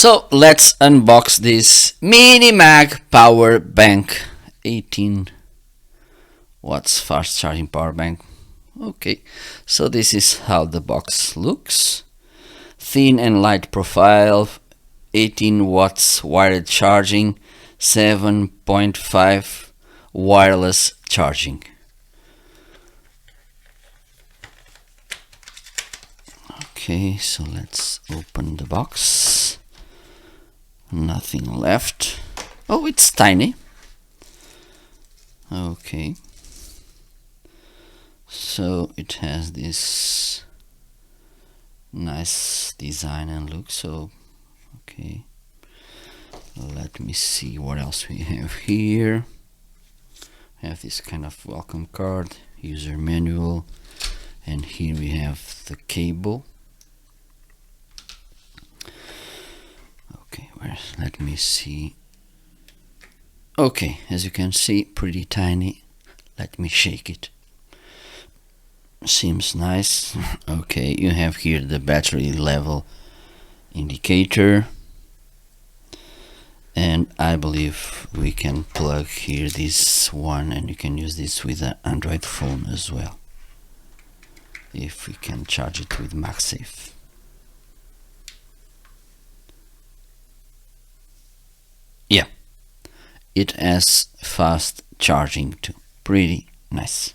So let's unbox this Mini Mag power bank, 18 watts fast charging power bank. Okay, so this is how the box looks. Thin and light profile, 18 watts wired charging, 7.5 wireless charging. Okay, so let's open the box. Nothing left. Oh, it's tiny. Okay, so it has this nice design and look. So okay, let me see what else we have here. We have this kind of welcome card, user manual, and here we have the cable. Okay, let me see. Okay, as you can see, pretty tiny. Let me shake it. Seems nice. Okay, you have here the battery level indicator, and I believe we can plug here this one, and you can use this with an Android phone as well, if we can charge it with MagSafe. Yeah, it has fast charging too. Pretty nice.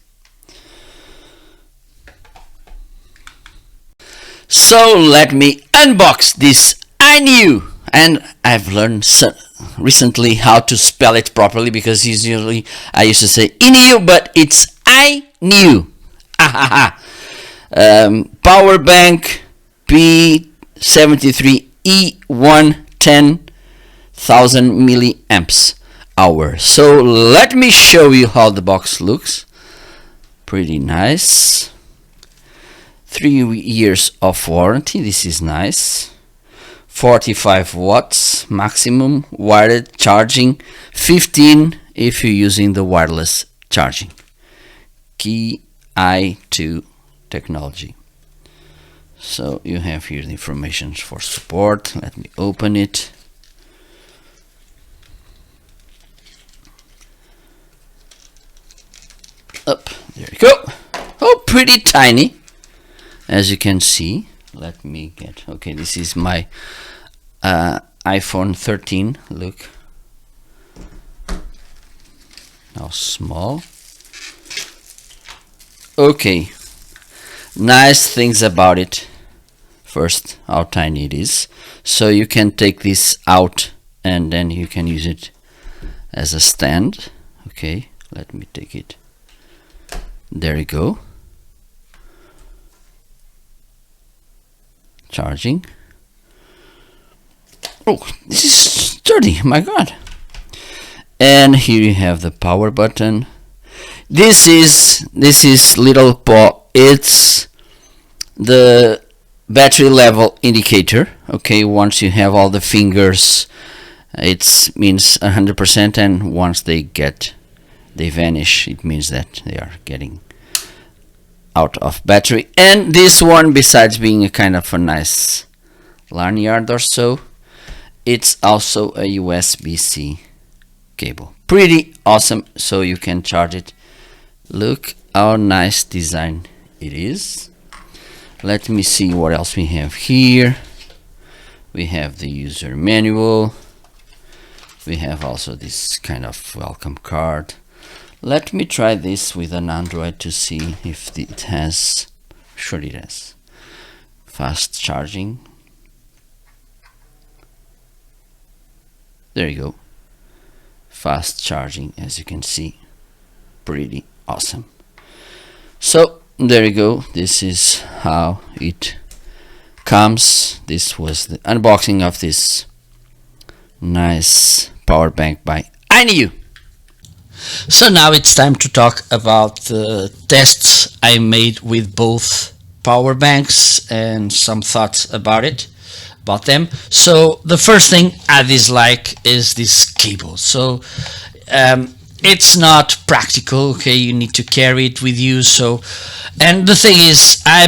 So let me unbox this INIU, and I've learned recently how to spell it properly, because usually I used to say INIU, but it's INIU. Power bank P73 E1, 10,000 milliamps hour. So let me show you how the box looks. Pretty nice. 3 years of warranty. This is nice. 45 watts maximum wired charging, 15 if you're using the wireless charging. Key i2 technology. So you have here the information for support. Let me open it. Up, there you go. Oh, pretty tiny, as you can see. Let me get, okay, this is my iPhone 13. Look how small. Okay, nice things about it. First, how tiny it is. So you can take this out and then you can use it as a stand. Okay, let me take it. There you go. Charging. Oh, this is sturdy, my god. And here you have the power button. This is little paw. It's the battery level indicator. Okay, once you have all the fingers, it means 100%, and once they vanish, it means that they are getting out of battery. And this one, besides being a kind of a nice lanyard or so, it's also a USB-C cable. Pretty awesome, so you can charge it. Look how nice design it is. Let me see what else we have here. We have the user manual. We have also this kind of welcome card. Let me try this with an Android to see if it has. Sure, it has fast charging. There you go. Fast charging, as you can see. Pretty awesome. So there you go. This is how it comes. This was the unboxing of this nice power bank by INIU. So now it's time to talk about the tests I made with both power banks and some thoughts about them. So the first thing I dislike is this cable. So it's not practical. Okay, you need to carry it with you. So, and the thing is, I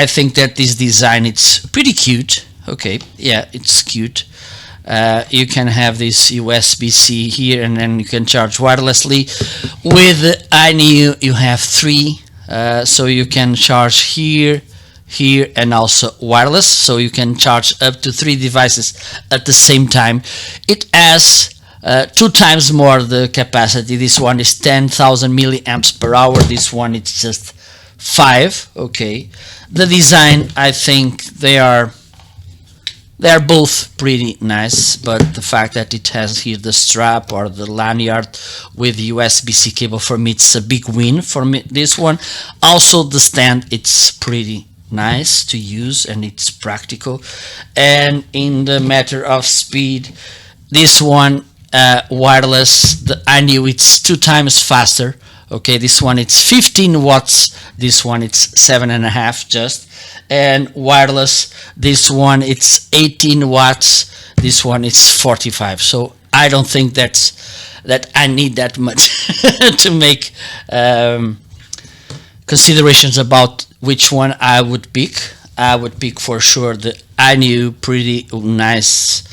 think that this design, it's pretty cute. Okay, yeah, it's cute. You can have this USB-C here, and then you can charge wirelessly. With the INIU you have three, so you can charge here, here, and also wireless, so you can charge up to 3 devices at the same time. It has 2 times more the capacity. This one is 10,000 milliamps per hour. This one it's just 5. Okay, the design, I think they are both pretty nice, but the fact that it has here the strap or the lanyard with USB-C cable, for me it's a big win for me, this one. Also the stand, it's pretty nice to use and it's practical. And in the matter of speed, this one wireless, the INIU, it's 2 times faster. Okay, this one it's 15 watts, this one it's 7.5 just. And wireless, this one it's 18 watts, this one it's 45. So I don't think that I need that much to make considerations about which one I would pick. I would pick for sure the INIU, pretty nice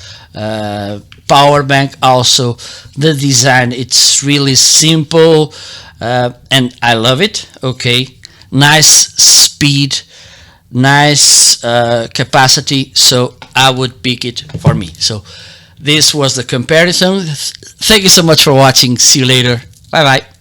power bank. Also the design, it's really simple, and I love it. Okay, nice speed, nice capacity, so I would pick it for me. So this was the comparison. Thank you so much for watching. See you later. Bye bye.